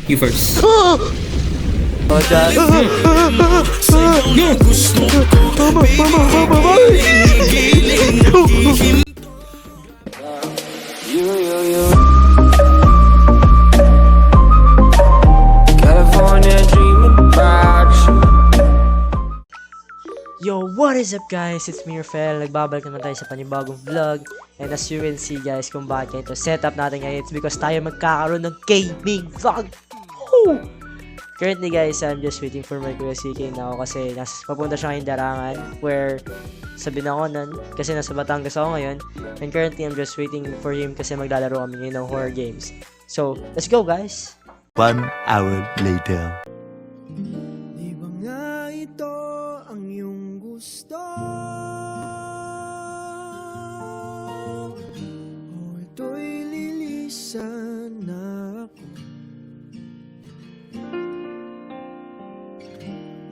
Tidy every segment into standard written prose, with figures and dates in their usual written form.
You first. Oh, dyan. California dreaming about you. Yo, what is up guys? It's me, Rafael. Nagbabalik naman tayo sa panibagong vlog. And as you can see guys, kung bakit ito setup natin ngayon, it's because tayo magkakaroon ng gaming vlog. Woo! Currently guys, I'm just waiting for my kuya CK na ako kasi papunta siya ngayong Darangan where sa Binangonan kasi nasa Batangas ako ngayon. And currently, I'm just waiting for him kasi maglalaro kami ngayon ng horror games. So, let's go guys! 1 hour later. Di ba nga ito ang iyong gusto? O ito'y lilisan na ako?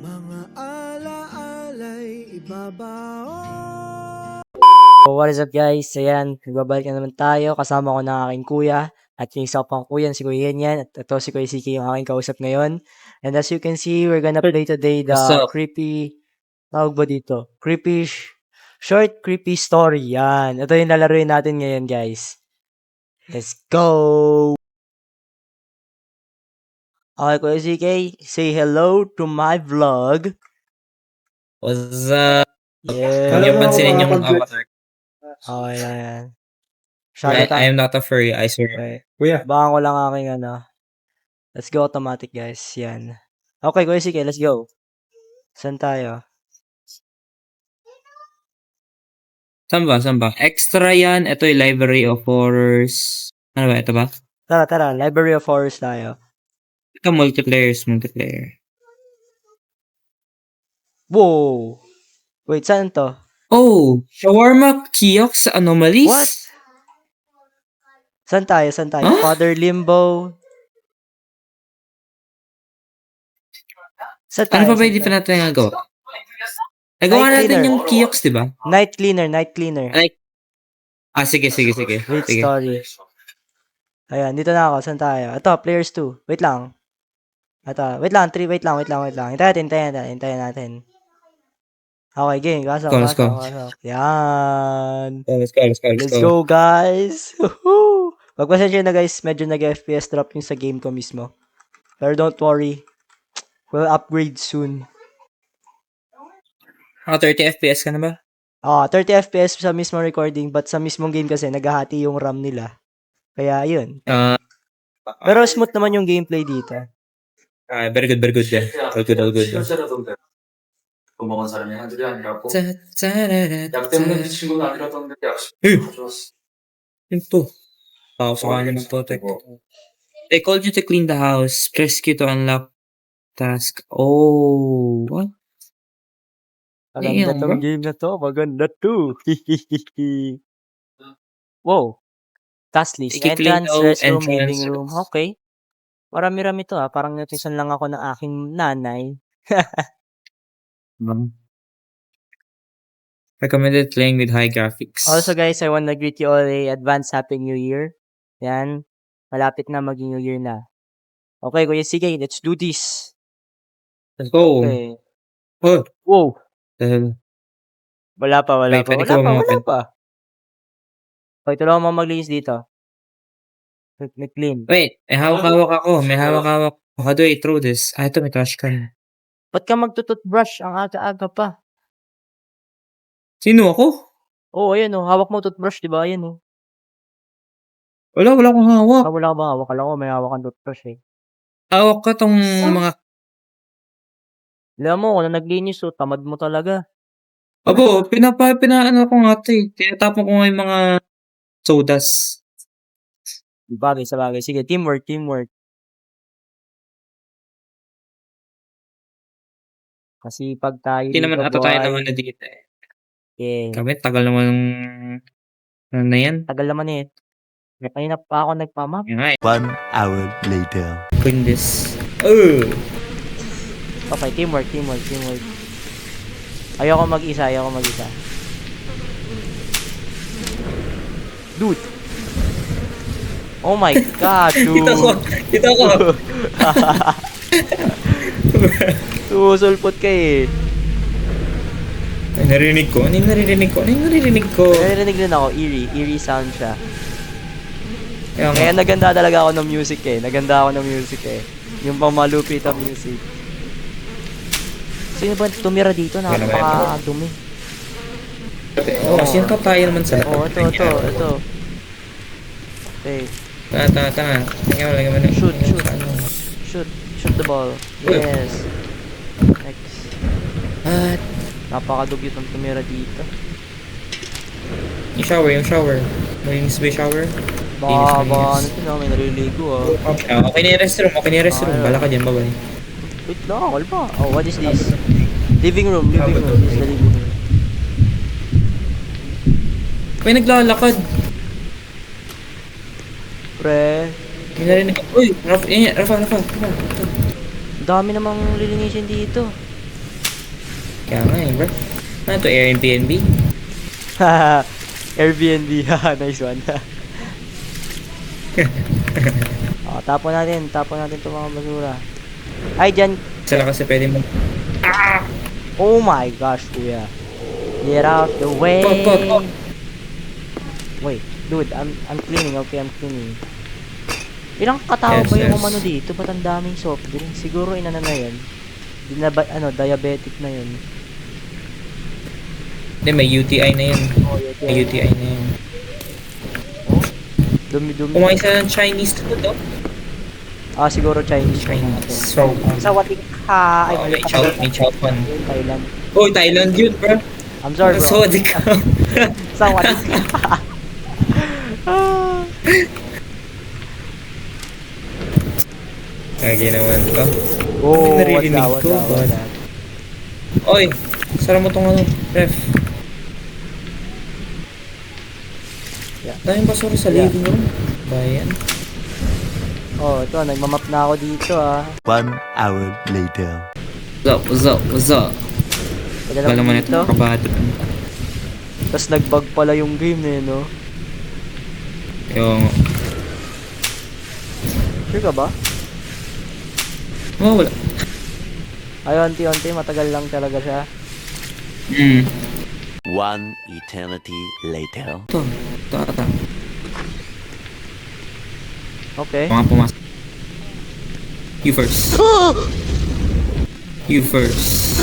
Mga alaala'y ibabaon. So, what is up guys? Ayan, nagbabalik na naman tayo. Kasama ko ng aking kuya. At yung isa pang kuya, si Kuya Yan. At ito si Kuya CK yung aking kausap ngayon. And as you can see, we're gonna play today the creepy, tawag ba dito? Short creepy story. Yan. Ito yung lalaroin natin ngayon guys. Let's go! Okay, Kuya CK, say hello to my vlog. What's up? Yeah. Huwag yung pansinin yung avatar. Okay, yan. I am not a furry, I swear. Okay. Kuya. Baka ko lang aking Let's go automatic guys. Yan. Okay, Kuya CK, let's go. Saan tayo? Saan ba? Extra yan. Ito yung Library of Horrors. Ano ba? Ito ba? Tara. Library of Horrors tayo. Ito, multiplayer. Whoa! Wait, saan to? Oh! Shawarma Kiosk Anomalies? What? Saan tayo? Huh? Father Limbo. Saan tayo? Ano pa pwede pa natin nagawa? Nagawa Night natin cleaner. yung kiosk, di ba? Night cleaner. Sige. Wait, story. Ayan, dito na ako. Saan tayo? Ito, players 2. Wait lang. Ito, wait lang. 3, wait lang. Hintayin natin. Okay, game. Let's go. Yan. Let's Let's go, guys. Woohoo! Magpasensya na, guys. Medyo nag-FPS drop yung sa game ko mismo. Pero don't worry. We'll upgrade soon. 30 FPS ka na ba? 30 FPS sa mismong recording, but sa mismong game kasi, naghahati yung RAM nila. Kaya, yun. Pero smooth naman yung gameplay dito. Very good. All good. 도망간 사람이 한둘이 아니라고 짜라라라. 약 때문에 미친 건 아니라던데 약속 좋았어. Yun to. Sa kanya mag-protect. They called you to clean the house. Press Q to unlock task. Oh, what? Maganda tong game na to. Maganda to. Wow. Task list. Sige, Entrance, clean restroom, entrance. living room. Okay. Marami-rami to Parang natisan lang ako ng aking nanay. Recommended playing with high graphics. Also guys, I wanna greet you all a advance Happy New Year. Yan. Malapit na maging New Year na. Okay, Kuya sige, let's do this. Let's go. Okay. Oh, Wow. dahil. Wala pa. Wait, pwede ko ma-open. Okay, tulungan mo maglinis dito. Nag-clean. Wait, may hawak-hawak ako. How do I throw this? Ito may trash can. Ba't ka magtututbrush? Ang aga-aga pa. Sino ako? Oo, ayan hawak mo toothbrush, di ba? Ayan Wala akong hawak. Wala ka ba hawak? Alam ko may hawak kang toothbrush Hawak ka tong mga... Alam mo, kung naglinis tamad mo talaga. Abo, pinaano ko nga ito eh. Tinatapon ko nga yung mga sodas. Bagay sa bagay. Sige, teamwork. Kasi pag tayo Hindi naman ata tayo naman na dito eh. Yeah. Kami, tagal naman ano na yan. Tagal naman May kanina pa ako nagpamap. Yan nga eh. 1 hour later. Bring this. Oh! Okay, teamwork. Ayoko mag-isa. Dude! Oh my God, dude! Dito ako. Sumusulpot ka eh. Ay, narinig ko. Ano yung naririnig ko? Ano yung naririnig ko? Narinig din ako, eerie sound siya. Kaya nga. Kaya naganda talaga ako ng music eh. Naganda ako ng music eh. Yung pamalupit ang music. Sino ba tumira dito? Wala ba yan? Napaka-dumi. Oh, sino pa tayo naman sa Oh, ito. Okay. Tanga. Lagyan mo na. Shoot. Ano? Shoot the ball. Yes. Next. At, Napakadugyot ng tumira dito. yung shower. Malinis ba yung shower? Baka, Linis. ano may naliligo ah. Okay na yung restroom. Bala ka dyan, bye-bye. Wait lang, kalma. Oh, what is this? Living room. This is the living room. May naglalakad. Pre, May narinig ko. Uy, Rafa. ang dami namang lilinisin dito. Kaya nga bro. Ano to, Airbnb? Airbnb, nice one. Tapon natin itong mga basura. Ay, dyan. Sala kasi pwede mo. Oh my gosh, kuya. Get out the way. Pot. Wait, dude, I'm cleaning, okay, I'm cleaning. Ilang katao ba yung Yes. umano dito? Ba't ang daming soft drink? Siguro inana na yan. Diabetic na yun. Hindi, may UTI na yun. Oh, May UTI na yun. Dumi-dumi. Kumain sila ng Chinese food, oh. Siguro Chinese. So, Sawating ka. Ay, may chow pan. Thailand. Oh, Thailand yun, bro. I'm sorry, bro. So, di ka. Sawating ka. Lagi naman to. Oh, May naririnig what's ko, that? Oy, sara mo tong ano, ref. Yeah. Daming basura sa Yeah. living room. Bayan. Oh, ito, nagmamap na ako dito ah. 1 hour later. What's up? Padala Wala mo mo na dito. itong kabado. Tapos nag-bug pala yung game na yun, no? Yung, Sure ka ba? oh, wala. Ay, onti-onti, matagal lang talaga siya. 1 eternity later. Ito. Okay. Mga pumasok. You first. You first.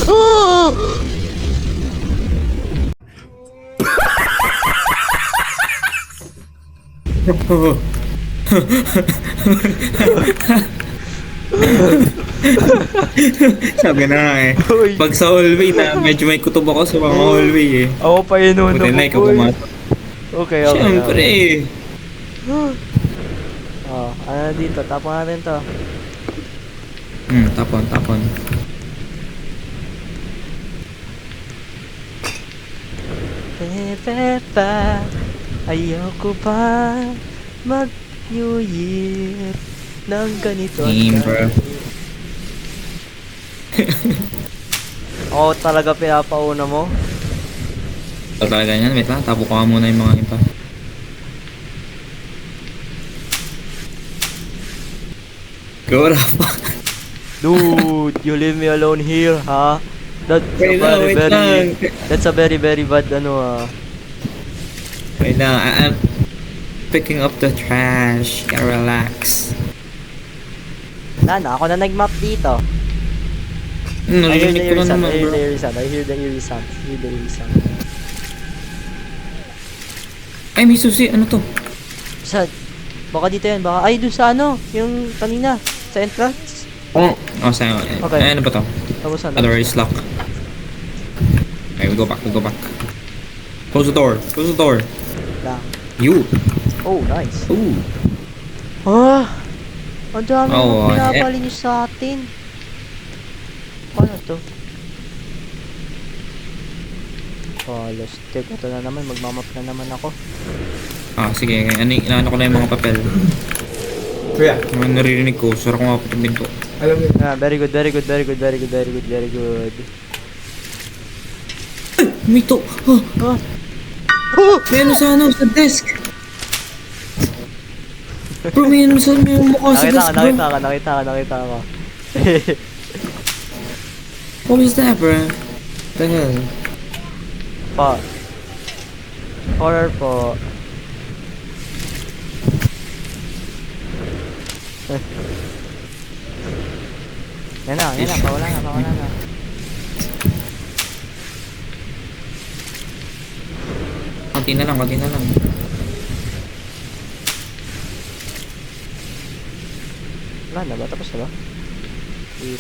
Sabi na nga eh. Uy. Pag sa hallway na, medyo may kutob ako sa mga hallway eh. Ako pa yun, no? Buti na ikaw pumasok. Okay. Siyempre eh. Oh, ano dito? Tapon natin to. Tapon. Pepa, ayoko pa mag-New Year ng ganito. Team, bro. Oo, talaga pinapauna mo. Ito talaga yan. Wait lang, tapo ko nga muna yung mga iba. Go, Rafa. Dude, you leave me alone here, ha? That's Wait lang. That's a very bad Wait lang, I'm picking up the trash. Gotta relax. Wala na, ako na nag-map dito. I hear the Narinig ko eerie na sound, naman, bro. I hear the eerie sound. Ay, may susi. Ano to? Baka dito yan, baka, ay doon sa ano, yung kanina, sa entrance. Oh, sa'yo. Okay. Ay, ano ba to? Tapos ano? The door is locked. Okay, we go back. Close the door. Lang. You. Oh, nice. Ooh. Ang dami Oh, mo pinapali niyo sa atin. Ano to? Let's take ito na naman, magmamap na naman ako. Sige. Inaano ko na yung mga papel. Kuya, Mga naririnig ko. Sara ko nga pa itong binto. alam mo, Very good. Mito. May ano sa desk. Bro, may mukha sa gas, bro. Nakita ko. What was that, bro? The hell? Po. Horror po. Yan na, pawala na. Konti na lang. Wala na ba? Tapos na ba?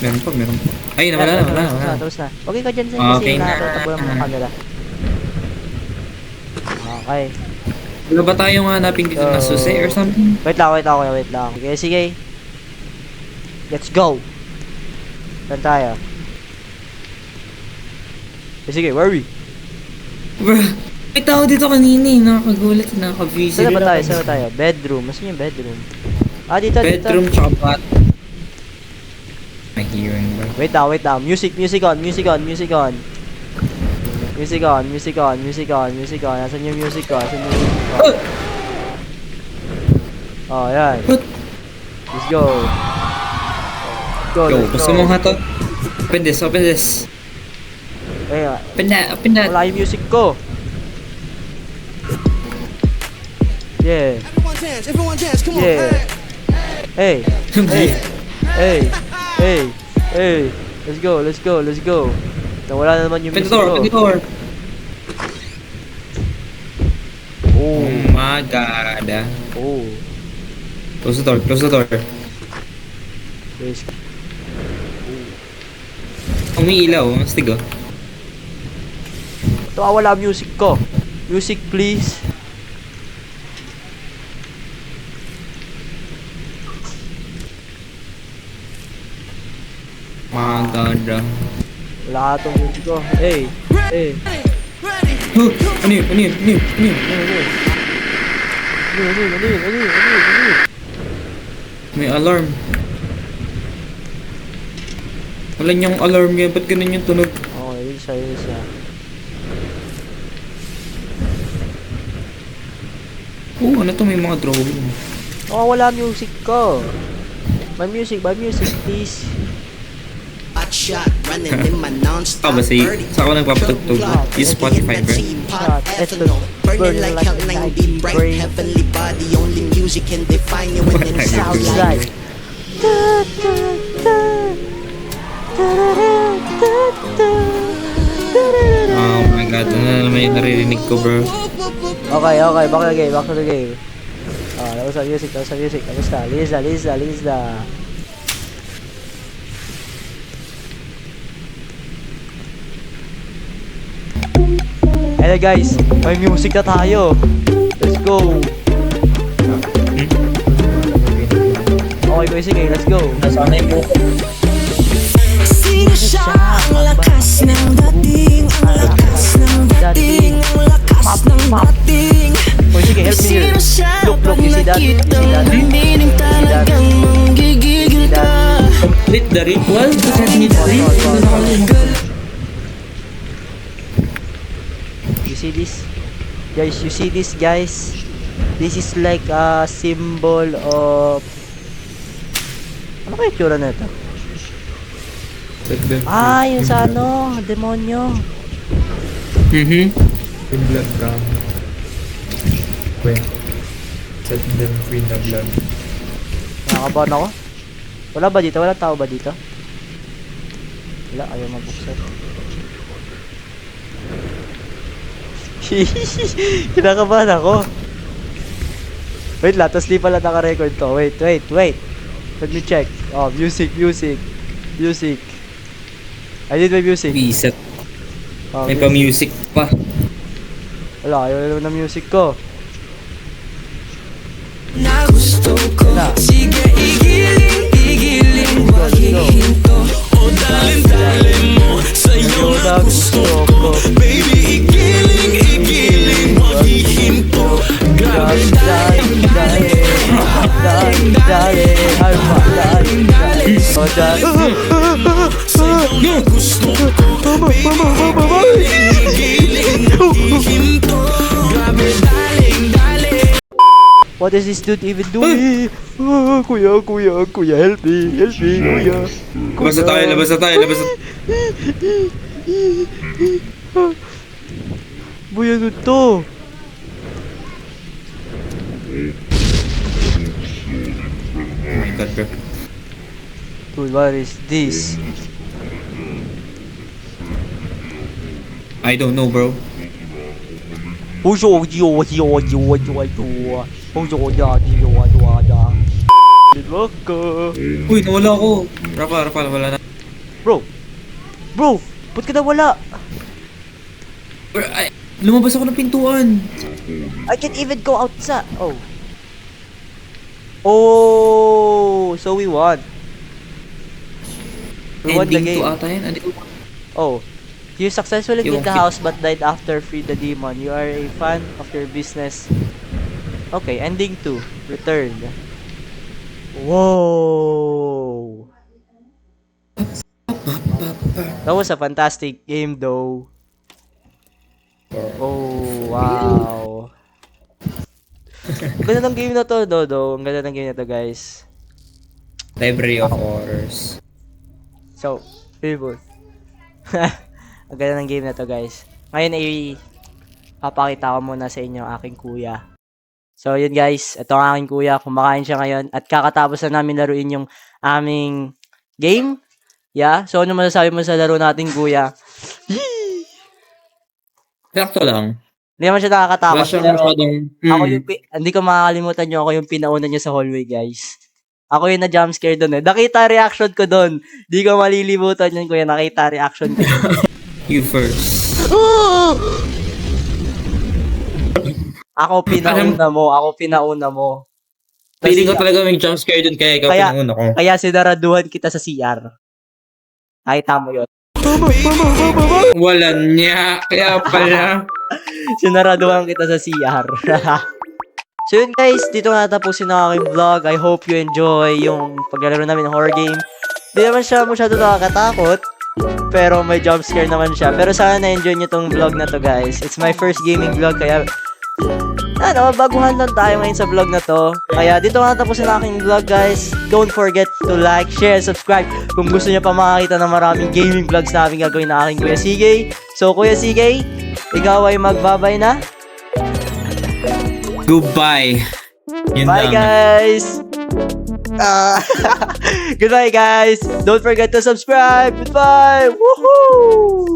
Meron pa. Ay, nawala na. Tapos na. Okay ka dyan, Zen, Okay kasi na. nakatatakbo lang ng camera. Okay. Wala ba tayong hanapin dito na susi or something? Wait lang. Sige. Let's go. Saan tayo? Sige, where are we? Bro, may tao dito kanina eh. Nakakagulat, nakaka-busy. Saan ba tayo? Bedroom. Masan yung bedroom? Dito. Bedroom tsaka bat. My hearing, bro. Wait lang. Music on. Nasaan yung music ko? Oh, yan. What? Let's go. Go, gusto mong hatot? Open this. Ay, Open that. wala yung music ko. Yeah. Everyone dance, come on. Yeah. Hey. Let's go. Nawala na naman yung Open music the ko. door. Oh. Oh my god. Oh. Close the door. Yes. Umiilaw, mastig oh. Ito, wala music ko. Music, please. My god. Wala ka itong music ko. Hey. Huh, ano yun? Ano yun? May alarm. Wala niyang alarm yan. Ba't ganun yung tunog? Okay, yun siya. Oh, ano to? May mga drawing. Wala music ko. My music, please. Shot running in my non-stop Ba sa ako nagpapatugtog? Use Spotify, bro. ethanol burning like hell 90 bright heavenly body only music can define you when it sounds like Oh my god, ano na naman yung naririnig ko, bro? Okay, back to the game. Tapos sa music. Tapos na, Lisa. Hello guys, may music na tayo. Let's go. Okay, sige, let's go. Nasanay mo ko. Sino siya? Ang lakas ng dating, ang lakas ng dating, ang lakas ng dating. Okay, sige, help me here. Sino siya? Look, you see that? Bining talagang manggigigil ka. Complete the ritual? Kasi need the ritual. You see this? Guys, you see this, guys? This is like a symbol of... Ano kaya tsura na ito? Yung sa ano, demonyo. In blood brown. Wait. Set them free the blood. Nakakabahan ako. Wala ba dito? Wala tao ba dito? Wala, ayaw mabuksan. Kinakabahan ako. Wait lang, tapos di pala naka-record to. Wait. Let me check. Oh, music. I did my music. Reset. Oh, May pa-music pa. Wala, ayaw naman ng music ko. Na gusto ko. Wala. Sige, igiling, wag hihinto. O dalin mo, sa'yo na gusto ko. Baby, igiling, wag hihinto. Grabe, dali. Sa'yo na gusto ko. Baby, igiling, wag hihinto. Grabe, dali. What is this dude even doing? Kuya, help me, kuya. Labas na tayo, labas na tayo, labas na. Boy, ano to? Oh my god, bro. Dude, what is this? I don't know, bro. Uy, nawala ako. Rafa, wala na. Bro, ba't ka nawala? Bro, ay, lumabas ako ng pintuan. I can't even go outside. Oh, so we won. We won the Ending game. 2 ata yan. Hindi ko. Oh, you successfully Yung cleaned the house but died after free the demon. You are a fan of your business. Okay, ending 2. Returned. Whoa. That was a fantastic game though. Oh, wow. Ang ganda ng game na to, Dodo. Ang ganda ng game na to, guys. Library of Horrors. So, people. Ang ganda ng game na to, guys. Ngayon ay papakita ko muna sa inyo ang aking kuya. So, yun guys. Ito ang aking kuya. Kumakain siya ngayon. At kakatapos na namin laruin yung aming game. Yeah? So, ano masasabi mo sa laro natin, kuya? Sakto lang. Hindi naman siya nakakatakot. Wala siyang Pero masyadong... ako yung, hindi ko makakalimutan nyo, ako yung pinauna niya sa hallway, guys. Ako yung na-jumpscare doon eh. Nakita reaction ko doon. Di ko malilimutan yun, kuya. Nakita reaction ko. You first. Ako pinauna mo. Feeling ko talaga may jump scare dun kaya ikaw Kaya- pinanguna ko. Kaya sinaraduhan kita sa CR. Nakita mo yun. Wala niya. Kaya pala. Sinaraduhan kita sa CR. So yun guys, dito nga tapusin ang aking vlog. I hope you enjoy yung paglalaro namin ng horror game. Di naman siya masyado nakakatakot, pero may jump scare naman siya. Pero sana na-enjoy nyo tong vlog na to guys. It's my first gaming vlog, kaya baguhan lang tayo ngayon sa vlog na to. Kaya dito nga tapusin ang aking vlog guys. Don't forget to like, share, subscribe kung gusto nyo pa makakita ng maraming gaming vlogs na aming gagawin na aking Kuya CJ. So Kuya CJ, ikaw ay magbabay na. Goodbye. Yun Bye lang. guys! Goodbye guys! Don't forget to subscribe! Goodbye! Woohoo!